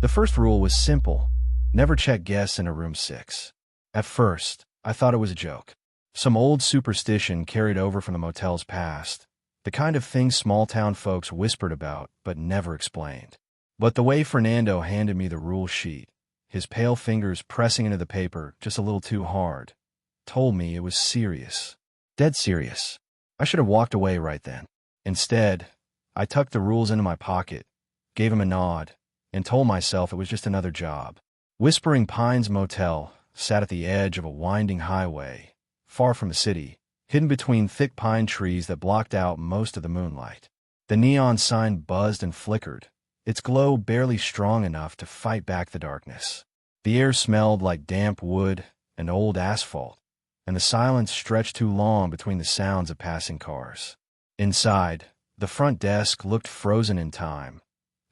The first rule was simple: never check guests into room 6. At first, I thought it was a joke. Some old superstition carried over from the motel's past, the kind of thing small-town folks whispered about but never explained. But the way Fernando handed me the rule sheet, his pale fingers pressing into the paper just a little too hard, told me it was serious. Dead serious. I should have walked away right then. Instead, I tucked the rules into my pocket, gave him a nod, and told myself it was just another job. Whispering Pines Motel sat at the edge of a winding highway, far from the city, hidden between thick pine trees that blocked out most of the moonlight. The neon sign buzzed and flickered, its glow barely strong enough to fight back the darkness. The air smelled like damp wood and old asphalt, and the silence stretched too long between the sounds of passing cars. Inside, the front desk looked frozen in time.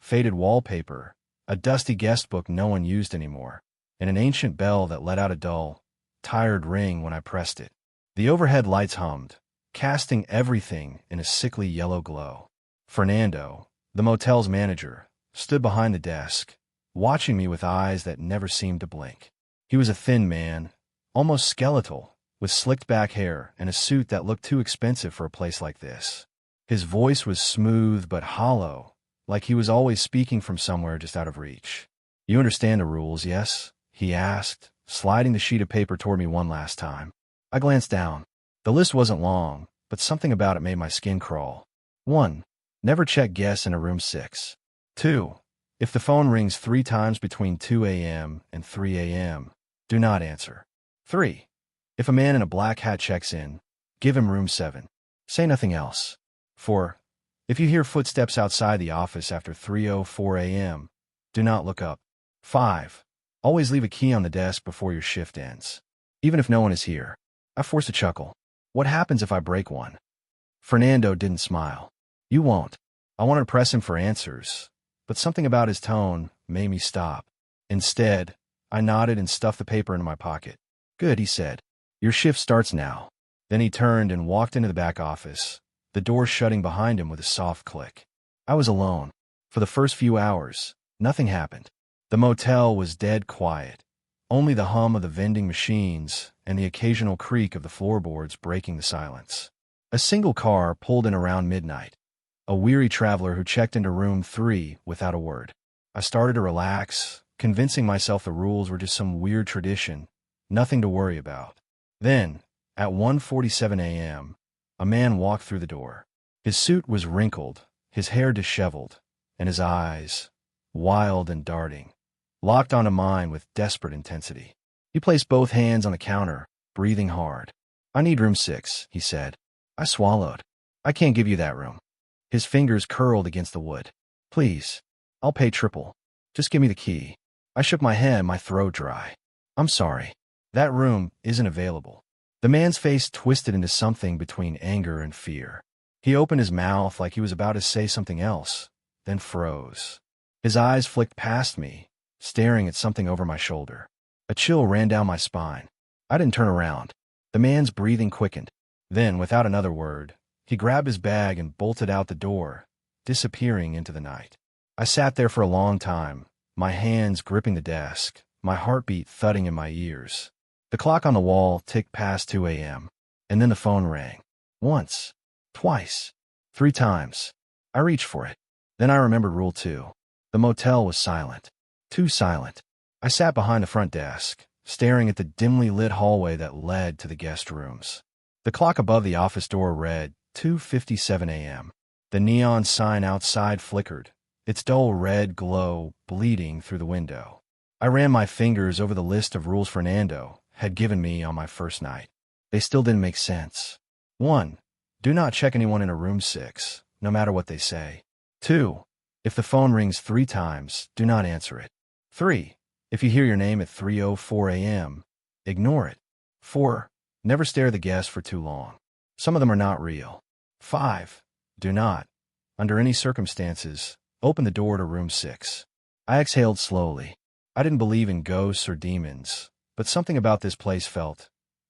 Faded wallpaper, a dusty guest book no one used anymore, and an ancient bell that let out a dull, tired ring when I pressed it. The overhead lights hummed, casting everything in a sickly yellow glow. Fernando, the motel's manager, stood behind the desk, watching me with eyes that never seemed to blink. He was a thin man, almost skeletal, with slicked back hair and a suit that looked too expensive for a place like this. His voice was smooth but hollow, like he was always speaking from somewhere just out of reach. "You understand the rules, yes?" he asked, sliding the sheet of paper toward me one last time. I glanced down. The list wasn't long, but something about it made my skin crawl. 1. Never check guests into room 6. 2. If the phone rings 3 times between 2 a.m. and 3 a.m., do not answer. 3. If a man in a black hat checks in, give him room 7. Say nothing else. 4. If you hear footsteps outside the office after 3:04 a.m., do not look up. 5. Always leave a key on the desk before your shift ends, even if no one is here. I forced a chuckle. What happens if I break one? Fernando didn't smile. You won't. I wanted to press him for answers, but something about his tone made me stop. Instead, I nodded and stuffed the paper into my pocket. Good, he said. Your shift starts now. Then he turned and walked into the back office, the door shutting behind him with a soft click. I was alone. For the first few hours, nothing happened. The motel was dead quiet, only the hum of the vending machines and the occasional creak of the floorboards breaking the silence. A single car pulled in around midnight, a weary traveler who checked into room 3 without a word. I started to relax, convincing myself the rules were just some weird tradition, nothing to worry about. Then, at 1:47 a.m., a man walked through the door. His suit was wrinkled, his hair disheveled, and his eyes, wild and darting, locked onto mine with desperate intensity. He placed both hands on the counter, breathing hard. I need room 6, he said. I swallowed. I can't give you that room. His fingers curled against the wood. Please, I'll pay triple. Just give me the key. I shook my head, my throat dry. I'm sorry. That room isn't available. The man's face twisted into something between anger and fear. He opened his mouth like he was about to say something else, then froze. His eyes flicked past me, staring at something over my shoulder. A chill ran down my spine. I didn't turn around. The man's breathing quickened. Then, without another word, he grabbed his bag and bolted out the door, disappearing into the night. I sat there for a long time, my hands gripping the desk, my heartbeat thudding in my ears. The clock on the wall ticked past 2 a.m., and then the phone rang. Once, twice, 3 times. I reached for it. Then I remembered rule 2. The motel was silent. Too silent. I sat behind the front desk, staring at the dimly lit hallway that led to the guest rooms. The clock above the office door read 2:57 a.m. The neon sign outside flickered, its dull red glow bleeding through the window. I ran my fingers over the list of rules Fernando had given me on my first night. They still didn't make sense. 1. Do not check anyone in a room 6, no matter what they say. 2. If the phone rings 3 times, do not answer it. 3. If you hear your name at 3:04 a.m., ignore it. 4. Never stare at the guest for too long. Some of them are not real. 5. Do not, under any circumstances, open the door to room 6. I exhaled slowly. I didn't believe in ghosts or demons, but something about this place felt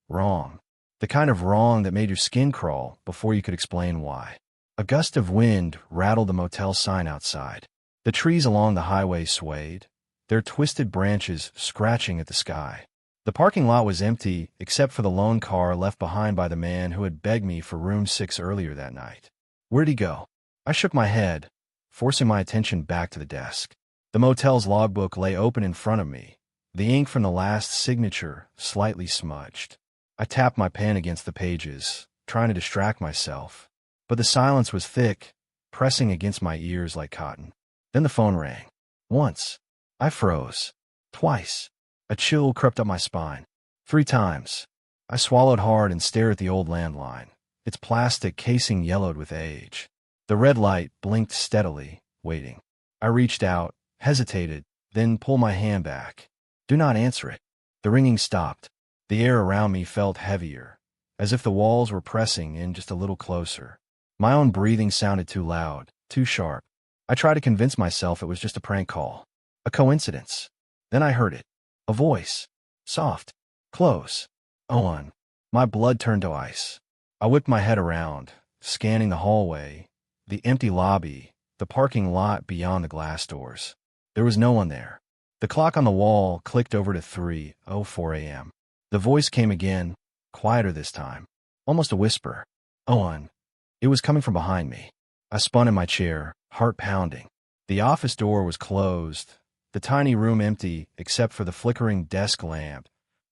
wrong. The kind of wrong that made your skin crawl before you could explain why. A gust of wind rattled the motel sign outside. The trees along the highway swayed, their twisted branches scratching at the sky. The parking lot was empty except for the lone car left behind by the man who had begged me for room 6 earlier that night. Where'd he go? I shook my head, forcing my attention back to the desk. The motel's logbook lay open in front of me, the ink from the last signature slightly smudged. I tapped my pen against the pages, trying to distract myself, but the silence was thick, pressing against my ears like cotton. Then the phone rang. Once. I froze. Twice. A chill crept up my spine. 3 times. I swallowed hard and stared at the old landline, its plastic casing yellowed with age. The red light blinked steadily, waiting. I reached out, hesitated, then pulled my hand back. Do not answer it. The ringing stopped. The air around me felt heavier, as if the walls were pressing in just a little closer. My own breathing sounded too loud, too sharp. I tried to convince myself it was just a prank call, a coincidence. Then I heard it. A voice. Soft. Close. Owen. My blood turned to ice. I whipped my head around, scanning the hallway, the empty lobby, the parking lot beyond the glass doors. There was no one there. The clock on the wall clicked over to 3:04 a.m. The voice came again, quieter this time, almost a whisper. Owen. It was coming from behind me. I spun in my chair, heart pounding. The office door was closed, the tiny room empty except for the flickering desk lamp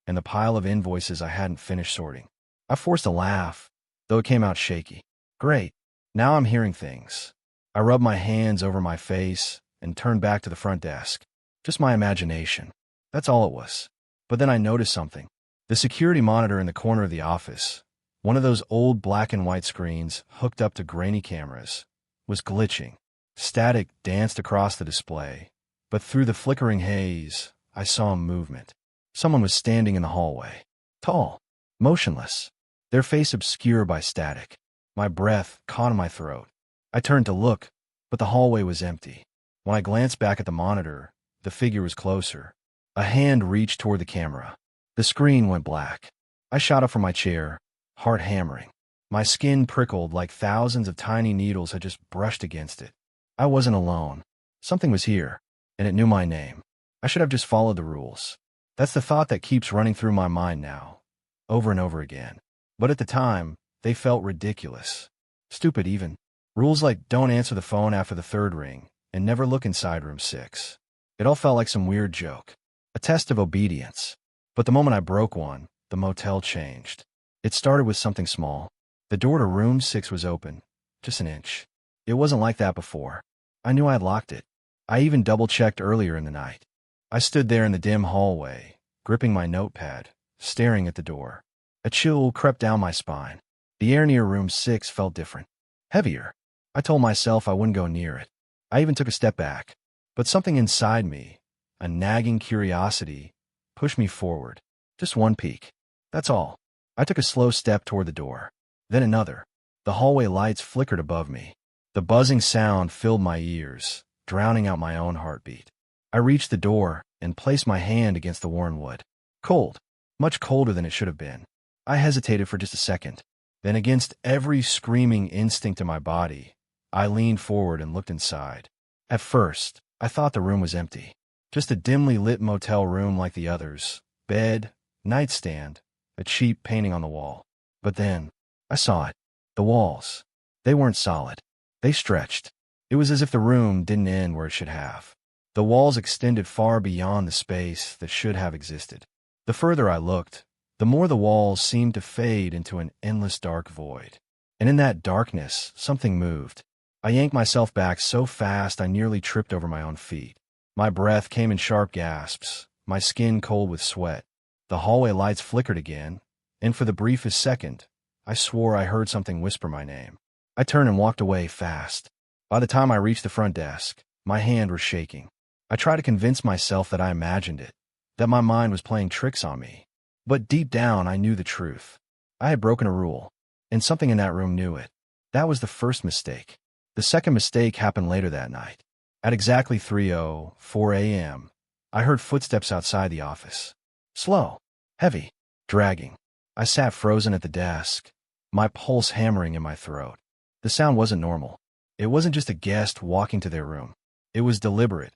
and the pile of invoices I hadn't finished sorting. I forced a laugh, though it came out shaky. Great. Now I'm hearing things. I rubbed my hands over my face and turned back to the front desk. Just my imagination. That's all it was. But then I noticed something. The security monitor in the corner of the office, one of those old black and white screens hooked up to grainy cameras, was glitching. Static danced across the display, but through the flickering haze, I saw movement. Someone was standing in the hallway. Tall, motionless, their face obscured by static. My breath caught in my throat. I turned to look, but the hallway was empty. When I glanced back at the monitor, the figure was closer. A hand reached toward the camera. The screen went black. I shot up from my chair, heart hammering. My skin prickled like thousands of tiny needles had just brushed against it. I wasn't alone. Something was here, and it knew my name. I should have just followed the rules. That's the thought that keeps running through my mind now, over and over again. But at the time, they felt ridiculous. Stupid even. Rules like don't answer the phone after the 3rd ring, and never look inside room 6. It all felt like some weird joke. A test of obedience. But the moment I broke one, the motel changed. It started with something small. The door to room 6 was open, just an inch. It wasn't like that before. I knew I had locked it. I even double-checked earlier in the night. I stood there in the dim hallway, gripping my notepad, staring at the door. A chill crept down my spine. The air near room 6 felt different. Heavier. I told myself I wouldn't go near it. I even took a step back. But something inside me, a nagging curiosity, pushed me forward. Just one peek. That's all. I took a slow step toward the door. Then another. The hallway lights flickered above me. The buzzing sound filled my ears, drowning out my own heartbeat. I reached the door and placed my hand against the worn wood. Cold. Much colder than it should have been. I hesitated for just a second. Then against every screaming instinct in my body, I leaned forward and looked inside. At first, I thought the room was empty. Just a dimly lit motel room like the others. Bed, nightstand, a cheap painting on the wall. But then, I saw it. The walls. They weren't solid. They stretched. It was as if the room didn't end where it should have. The walls extended far beyond the space that should have existed. The further I looked, the more the walls seemed to fade into an endless dark void. And in that darkness, something moved. I yanked myself back so fast I nearly tripped over my own feet. My breath came in sharp gasps, my skin cold with sweat. The hallway lights flickered again, and for the briefest second, I swore I heard something whisper my name. I turned and walked away fast. By the time I reached the front desk, my hand was shaking. I tried to convince myself that I imagined it, that my mind was playing tricks on me. But deep down, I knew the truth. I had broken a rule, and something in that room knew it. That was the first mistake. The second mistake happened later that night. At exactly 3:04 a.m., I heard footsteps outside the office. Slow, heavy, dragging. I sat frozen at the desk, my pulse hammering in my throat. The sound wasn't normal. It wasn't just a guest walking to their room. It was deliberate,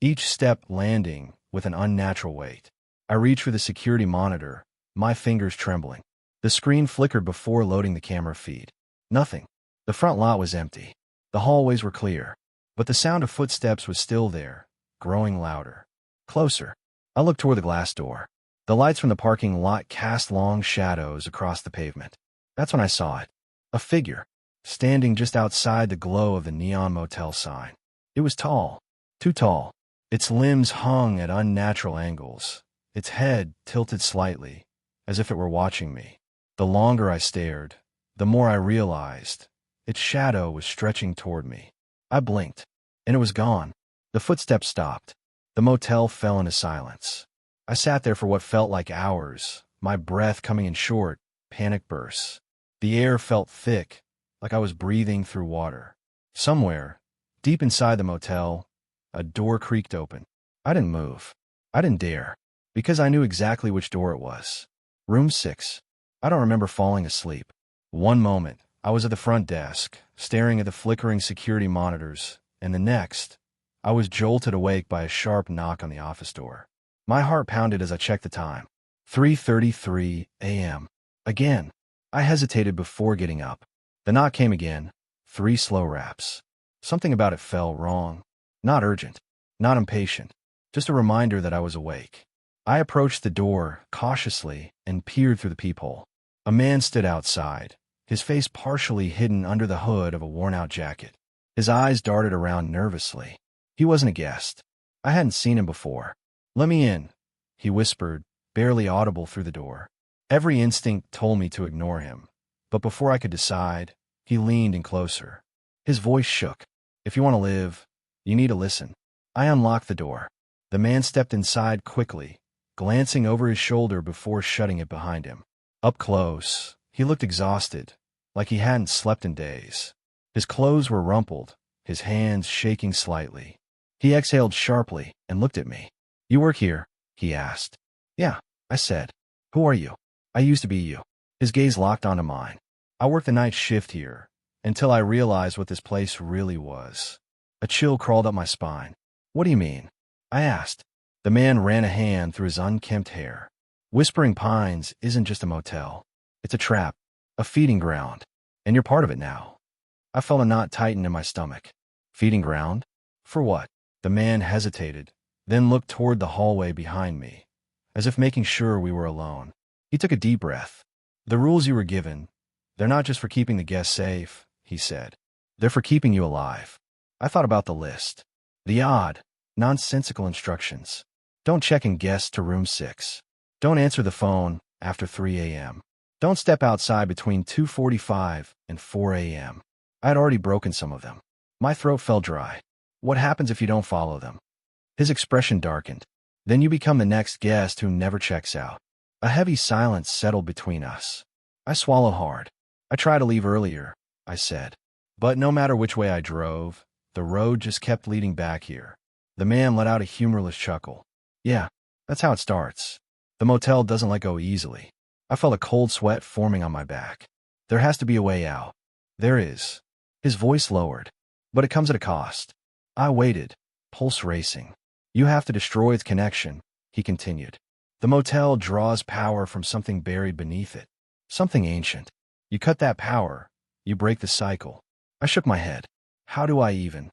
each step landing with an unnatural weight. I reached for the security monitor, my fingers trembling. The screen flickered before loading the camera feed. Nothing. The front lot was empty. The hallways were clear. But the sound of footsteps was still there, growing louder. Closer. I looked toward the glass door. The lights from the parking lot cast long shadows across the pavement. That's when I saw it. A figure, standing just outside the glow of the neon motel sign. It was tall. Too tall. Its limbs hung at unnatural angles. Its head tilted slightly, as if it were watching me. The longer I stared, the more I realized its shadow was stretching toward me. I blinked, and it was gone. The footsteps stopped. The motel fell into silence. I sat there for what felt like hours, my breath coming in short, panic bursts. The air felt thick, like I was breathing through water. Somewhere, deep inside the motel, a door creaked open. I didn't move. I didn't dare, because I knew exactly which door it was. Room 6. I don't remember falling asleep. One moment, I was at the front desk, staring at the flickering security monitors, and the next, I was jolted awake by a sharp knock on the office door. My heart pounded as I checked the time. 3:33 a.m. Again. I hesitated before getting up. The knock came again, 3 slow raps. Something about it felt wrong. Not urgent, not impatient, just a reminder that I was awake. I approached the door cautiously and peered through the peephole. A man stood outside, his face partially hidden under the hood of a worn-out jacket. His eyes darted around nervously. He wasn't a guest. I hadn't seen him before. "Let me in," he whispered, barely audible through the door. Every instinct told me to ignore him, but before I could decide, he leaned in closer. His voice shook. "If you want to live, you need to listen." I unlocked the door. The man stepped inside quickly, glancing over his shoulder before shutting it behind him. Up close, he looked exhausted, like he hadn't slept in days. His clothes were rumpled, his hands shaking slightly. He exhaled sharply and looked at me. "You work here?" he asked. "Yeah," I said. "Who are you?" "I used to be you." His gaze locked onto mine. "I worked the night shift here, until I realized what this place really was." A chill crawled up my spine. "What do you mean?" I asked. The man ran a hand through his unkempt hair. "Whispering Pines isn't just a motel. It's a trap, a feeding ground, and you're part of it now." I felt a knot tighten in my stomach. Feeding ground? For what? The man hesitated, then looked toward the hallway behind me, as if making sure we were alone. He took a deep breath. "The rules you were given, they're not just for keeping the guests safe," he said. "They're for keeping you alive." I thought about the list. The odd, nonsensical instructions. Don't check in guests to room 6. Don't answer the phone after 3 a.m. Don't step outside between 2:45 and 4 a.m. I had already broken some of them. My throat felt dry. What happens if you don't follow them? His expression darkened. "Then you become the next guest who never checks out." A heavy silence settled between us. I swallowed hard. "I tried to leave earlier," I said. "But no matter which way I drove, the road just kept leading back here." The man let out a humorless chuckle. "Yeah, that's how it starts. The motel doesn't let go easily." I felt a cold sweat forming on my back. "There has to be a way out." "There is." His voice lowered. "But it comes at a cost." I waited, pulse racing. "You have to destroy its connection," he continued. "The motel draws power from something buried beneath it. Something ancient. You cut that power, you break the cycle." I shook my head. "How do I even?"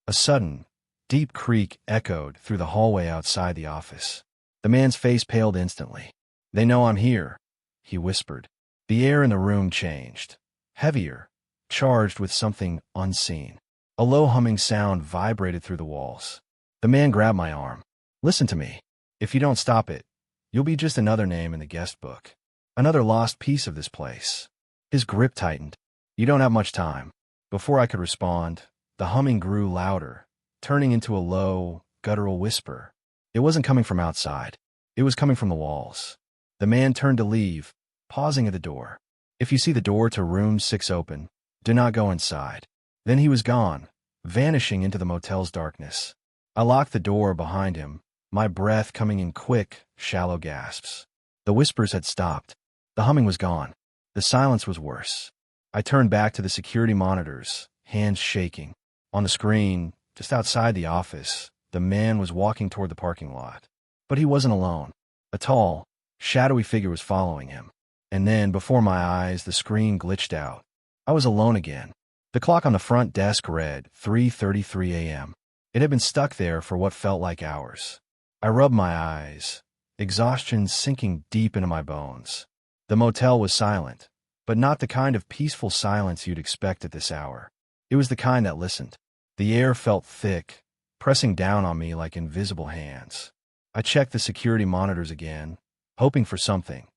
A sudden, deep creak echoed through the hallway outside the office. The man's face paled instantly. "They know I'm here," he whispered. The air in the room changed. Heavier, charged with something unseen. A low humming sound vibrated through the walls. The man grabbed my arm. "Listen to me. If you don't stop it, you'll be just another name in the guest book. Another lost piece of this place." His grip tightened. "You don't have much time." Before I could respond, the humming grew louder, turning into a low, guttural whisper. It wasn't coming from outside. It was coming from the walls. The man turned to leave, pausing at the door. "If you see the door to room 6 open, do not go inside." Then he was gone, vanishing into the motel's darkness. I locked the door behind him, my breath coming in quick, shallow gasps. The whispers had stopped. The humming was gone. The silence was worse. I turned back to the security monitors, hands shaking. On the screen, just outside the office, the man was walking toward the parking lot. But he wasn't alone. A tall, shadowy figure was following him. And then, before my eyes, the screen glitched out. I was alone again. The clock on the front desk read 3:33 a.m. It had been stuck there for what felt like hours. I rubbed my eyes, exhaustion sinking deep into my bones. The motel was silent, but not the kind of peaceful silence you'd expect at this hour. It was the kind that listened. The air felt thick, pressing down on me like invisible hands. I checked the security monitors again, hoping for something.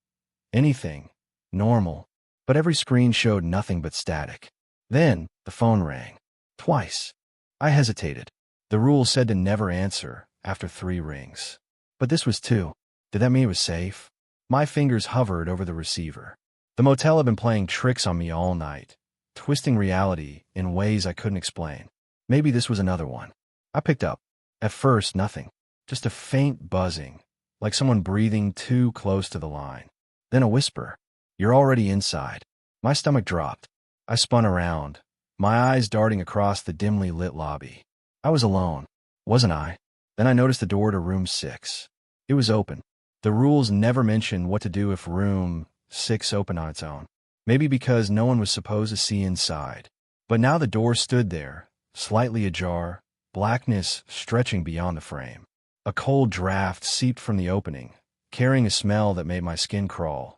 Anything. Normal. But every screen showed nothing but static. Then, the phone rang. Twice. I hesitated. The rule said to never answer after 3 rings. But this was 2. Did that mean it was safe? My fingers hovered over the receiver. The motel had been playing tricks on me all night, twisting reality in ways I couldn't explain. Maybe this was another one. I picked up. At first, nothing. Just a faint buzzing, like someone breathing too close to the line. Then a whisper. You're already inside. My stomach dropped. I spun around, my eyes darting across the dimly lit lobby. I was alone, wasn't I? Then I noticed the door to room 6. It was open. The rules never mentioned what to do if room 6 opened on its own. Maybe because no one was supposed to see inside. But now the door stood there, slightly ajar, blackness stretching beyond the frame. A cold draft seeped from the opening, carrying a smell that made my skin crawl.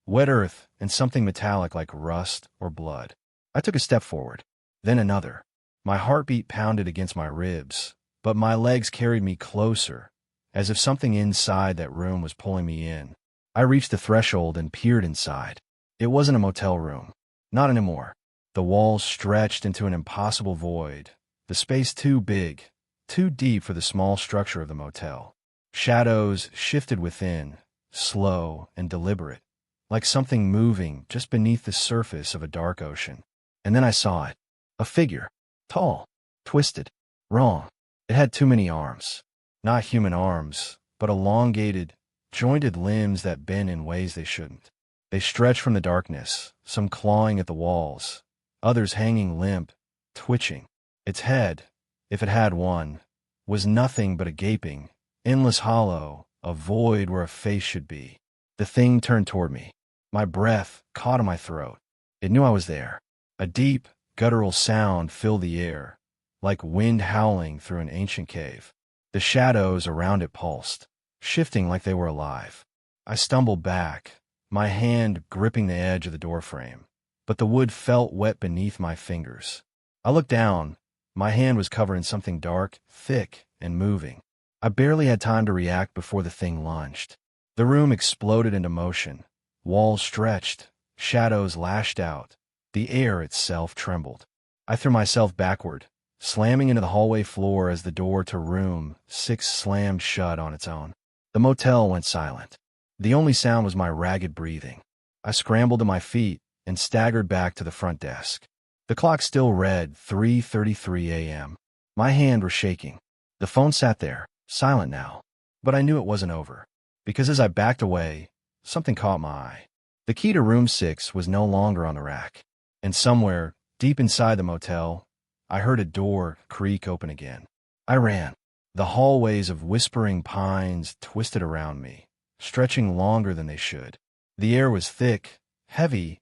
Wet earth and something metallic like rust or blood. I took a step forward, then another. My heartbeat pounded against my ribs, but my legs carried me closer, as if something inside that room was pulling me in. I reached the threshold and peered inside. It wasn't a motel room. Not anymore. The walls stretched into an impossible void, the space too big, too deep for the small structure of the motel. Shadows shifted within, slow and deliberate, like something moving just beneath the surface of a dark ocean. And then I saw it. A figure. Tall. Twisted. Wrong. It had too many arms. Not human arms, but elongated, jointed limbs that bend in ways they shouldn't. They stretched from the darkness, some clawing at the walls, others hanging limp, twitching. Its head, if it had one, was nothing but a gaping, endless hollow, a void where a face should be. The thing turned toward me. My breath caught in my throat. It knew I was there. A deep, guttural sound filled the air, like wind howling through an ancient cave. The shadows around it pulsed, shifting like they were alive. I stumbled back, my hand gripping the edge of the doorframe, but the wood felt wet beneath my fingers. I looked down. My hand was covered in something dark, thick, and moving. I barely had time to react before the thing lunged. The room exploded into motion. Walls stretched, shadows lashed out. The air itself trembled. I threw myself backward, slamming into the hallway floor as the door to room 6 slammed shut on its own. The motel went silent. The only sound was my ragged breathing. I scrambled to my feet and staggered back to the front desk. The clock still read 3:33 a.m. My hand was shaking. The phone sat there, silent now. But I knew it wasn't over, because as I backed away, something caught my eye. The key to room 6 was no longer on the rack. And somewhere, deep inside the motel, I heard a door creak open again. I ran. The hallways of whispering pines twisted around me, stretching longer than they should. The air was thick, heavy,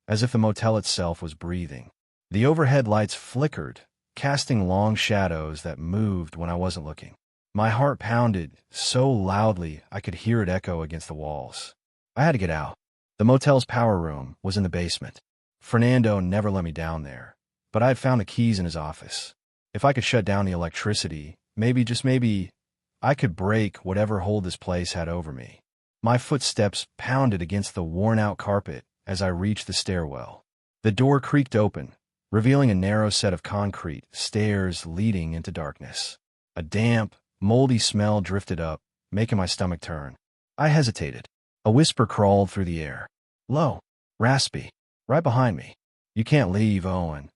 as if the motel itself was breathing. The overhead lights flickered, casting long shadows that moved when I wasn't looking. My heart pounded so loudly I could hear it echo against the walls. I had to get out. The motel's power room was in the basement. Fernando never let me down there, but I had found the keys in his office. If I could shut down the electricity, maybe, just maybe, I could break whatever hold this place had over me. My footsteps pounded against the worn-out carpet as I reached the stairwell. The door creaked open, revealing a narrow set of concrete stairs leading into darkness. A damp, moldy smell drifted up, making my stomach turn. I hesitated. A whisper crawled through the air. Low, raspy, right behind me. You can't leave, Owen.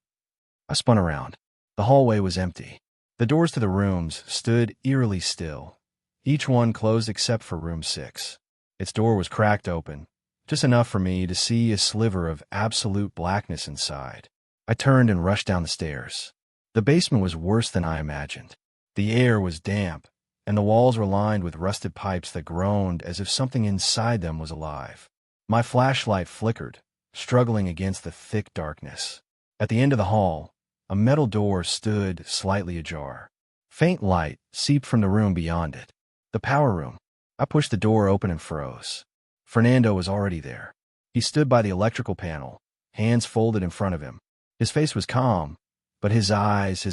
I spun around. The hallway was empty. The doors to the rooms stood eerily still, each one closed except for room 6. Its door was cracked open, just enough for me to see a sliver of absolute blackness inside. I turned and rushed down the stairs. The basement was worse than I imagined. The air was damp, and the walls were lined with rusted pipes that groaned as if something inside them was alive. My flashlight flickered, struggling against the thick darkness. At the end of the hall, a metal door stood slightly ajar. Faint light seeped from the room beyond it. The power room. I pushed the door open and froze. Fernando was already there. He stood by the electrical panel, hands folded in front of him. His face was calm, but his eyes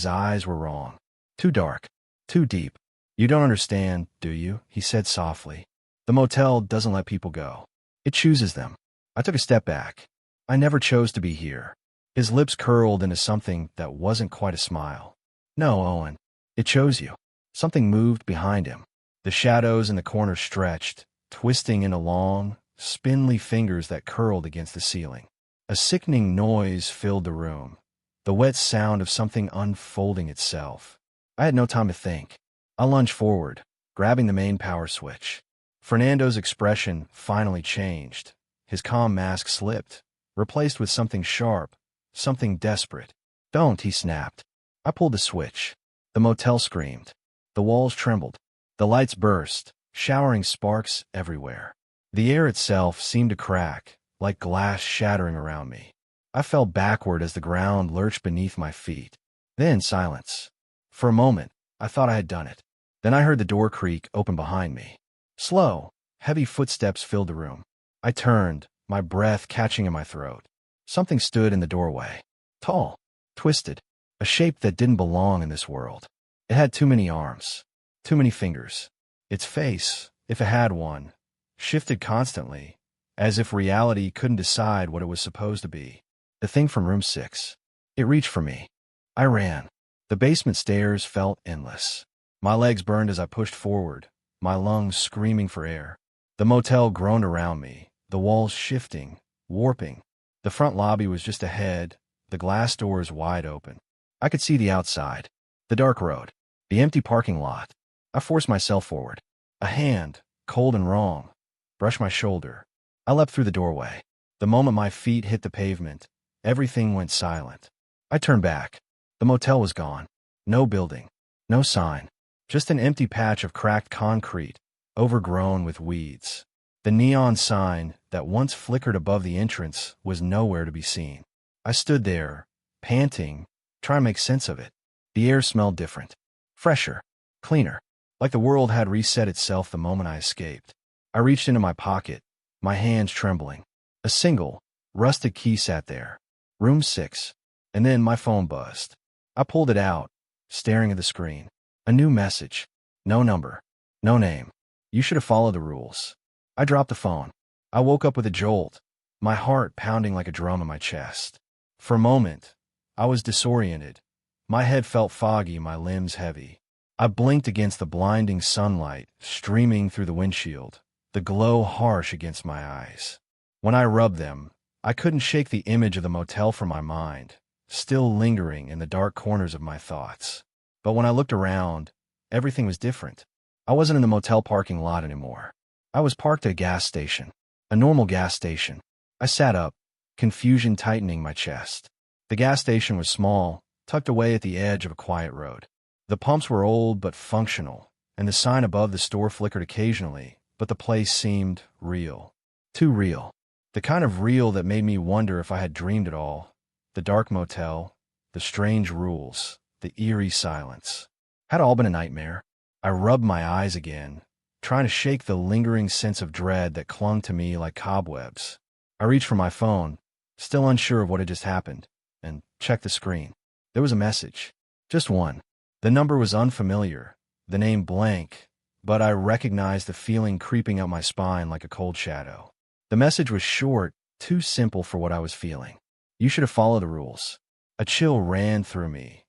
were wrong. Too dark, too deep. "You don't understand, do you?" he said softly. "The motel doesn't let people go. It chooses them." I took a step back. I never chose to be here. His lips curled into something that wasn't quite a smile. "No, Owen. It chose you." Something moved behind him. The shadows in the corner stretched, twisting into long, spindly fingers that curled against the ceiling. A sickening noise filled the room, the wet sound of something unfolding itself. I had no time to think. I lunged forward, grabbing the main power switch. Fernando's expression finally changed. His calm mask slipped, replaced with something sharp, something desperate. "Don't," he snapped. I pulled the switch. The motel screamed. The walls trembled. The lights burst, showering sparks everywhere. The air itself seemed to crack, like glass shattering around me. I fell backward as the ground lurched beneath my feet. Then silence. For a moment, I thought I had done it. Then I heard the door creak open behind me. Slow, heavy footsteps filled the room. I turned, my breath catching in my throat. Something stood in the doorway. Tall, twisted, a shape that didn't belong in this world. It had too many arms, too many fingers. Its face, if it had one, shifted constantly, as if reality couldn't decide what it was supposed to be. The thing from room 6. It reached for me. I ran. The basement stairs felt endless. My legs burned as I pushed forward, my lungs screaming for air. The motel groaned around me, the walls shifting, warping. The front lobby was just ahead, the glass doors wide open. I could see the outside, the dark road, the empty parking lot. I forced myself forward. A hand, cold and wrong, brushed my shoulder. I leapt through the doorway. The moment my feet hit the pavement, everything went silent. I turned back. The motel was gone. No building, no sign, just an empty patch of cracked concrete, overgrown with weeds. The neon sign that once flickered above the entrance was nowhere to be seen. I stood there, panting, trying to make sense of it. The air smelled different, fresher, cleaner, like the world had reset itself the moment I escaped. I reached into my pocket, my hands trembling. A single, rusted key sat there. Room 6. And then my phone buzzed. I pulled it out, staring at the screen. A new message. No number. No name. "You should have followed the rules." I dropped the phone. I woke up with a jolt, my heart pounding like a drum in my chest. For a moment, I was disoriented. My head felt foggy, my limbs heavy. I blinked against the blinding sunlight streaming through the windshield, the glow harsh against my eyes. When I rubbed them, I couldn't shake the image of the motel from my mind, still lingering in the dark corners of my thoughts. But when I looked around, everything was different. I wasn't in the motel parking lot anymore. I was parked at a gas station, a normal gas station. I sat up, confusion tightening my chest. The gas station was small, tucked away at the edge of a quiet road. The pumps were old but functional, and the sign above the store flickered occasionally, but the place seemed real. Too real. The kind of real that made me wonder if I had dreamed it all. The dark motel, the strange rules, the eerie silence. Had it all been a nightmare? I rubbed my eyes again, trying to shake the lingering sense of dread that clung to me like cobwebs. I reached for my phone, still unsure of what had just happened, and checked the screen. There was a message. Just one. The number was unfamiliar, the name blank, but I recognized the feeling creeping up my spine like a cold shadow. The message was short, too simple for what I was feeling. "You should have followed the rules." A chill ran through me.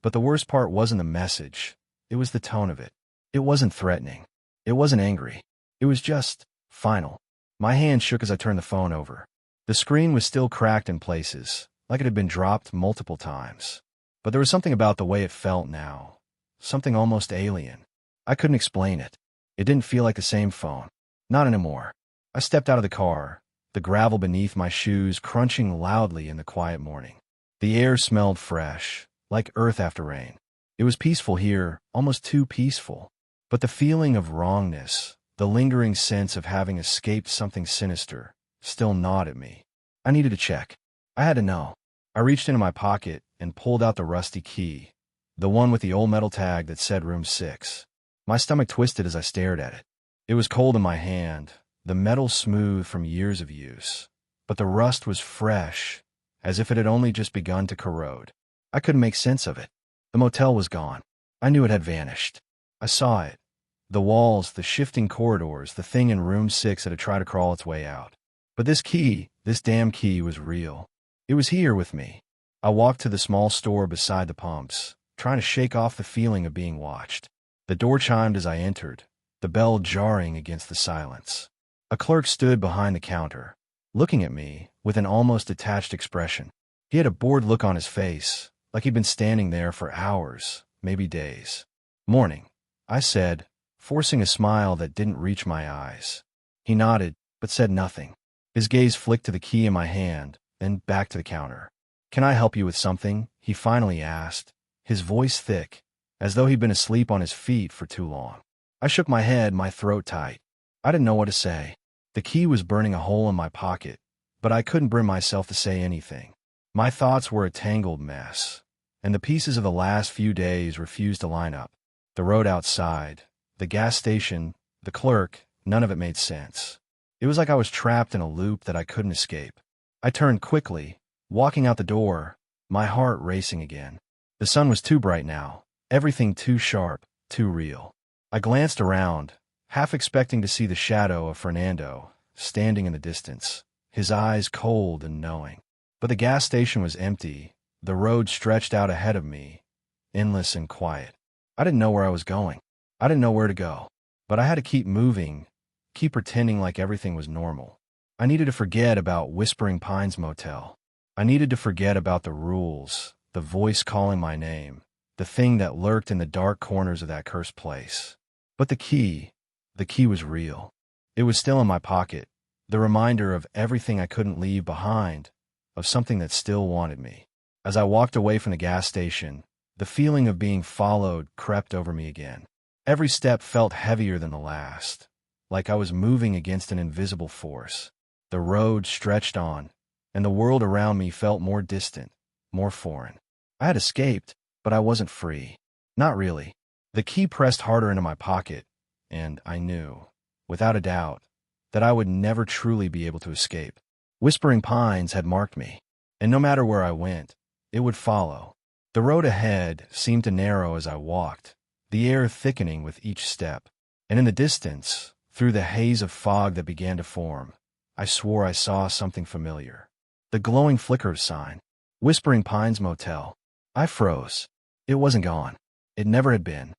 But the worst part wasn't the message. It was the tone of it. It wasn't threatening. It wasn't angry. It was just final. My hand shook as I turned the phone over. The screen was still cracked in places, like it had been dropped multiple times. But there was something about the way it felt now. Something almost alien. I couldn't explain it. It didn't feel like the same phone. Not anymore. I stepped out of the car, the gravel beneath my shoes crunching loudly in the quiet morning. The air smelled fresh, like earth after rain. It was peaceful here, almost too peaceful. But the feeling of wrongness, the lingering sense of having escaped something sinister, still gnawed at me. I needed to check. I had to know. I reached into my pocket and pulled out the rusty key, the one with the old metal tag that said room 6. My stomach twisted as I stared at it. It was cold in my hand, the metal smooth from years of use, but the rust was fresh, as if it had only just begun to corrode. I couldn't make sense of it. The motel was gone. I knew it had vanished. I saw it. The walls, the shifting corridors, the thing in room 6 that had tried to crawl its way out. But this key, this damn key, was real. It was here with me. I walked to the small store beside the pumps, trying to shake off the feeling of being watched. The door chimed as I entered, the bell jarring against the silence. A clerk stood behind the counter, looking at me with an almost detached expression. He had a bored look on his face, like he'd been standing there for hours, maybe days. "Morning," I said, forcing a smile that didn't reach my eyes. He nodded, but said nothing. His gaze flicked to the key in my hand, then back to the counter. "Can I help you with something?" he finally asked, his voice thick, as though he'd been asleep on his feet for too long. I shook my head, my throat tight. I didn't know what to say. The key was burning a hole in my pocket, but I couldn't bring myself to say anything. My thoughts were a tangled mess, and the pieces of the last few days refused to line up. The road outside, the gas station, the clerk, none of it made sense. It was like I was trapped in a loop that I couldn't escape. I turned quickly, walking out the door, my heart racing again. The sun was too bright now, everything too sharp, too real. I glanced around, half expecting to see the shadow of Fernando, standing in the distance, his eyes cold and knowing. But the gas station was empty, the road stretched out ahead of me, endless and quiet. I didn't know where I was going. I didn't know where to go. But I had to keep moving, keep pretending like everything was normal. I needed to forget about Whispering Pines Motel. I needed to forget about the rules, the voice calling my name, the thing that lurked in the dark corners of that cursed place. But the key was real. It was still in my pocket, the reminder of everything I couldn't leave behind, of something that still wanted me. As I walked away from the gas station, the feeling of being followed crept over me again. Every step felt heavier than the last, like I was moving against an invisible force. The road stretched on, and the world around me felt more distant, more foreign. I had escaped, but I wasn't free. Not really. The key pressed harder into my pocket, and I knew, without a doubt, that I would never truly be able to escape. Whispering Pines had marked me, and no matter where I went, it would follow. The road ahead seemed to narrow as I walked, the air thickening with each step, and in the distance, through the haze of fog that began to form, I swore I saw something familiar. The glowing flicker of sign. Whispering Pines Motel. I froze. It wasn't gone. It never had been.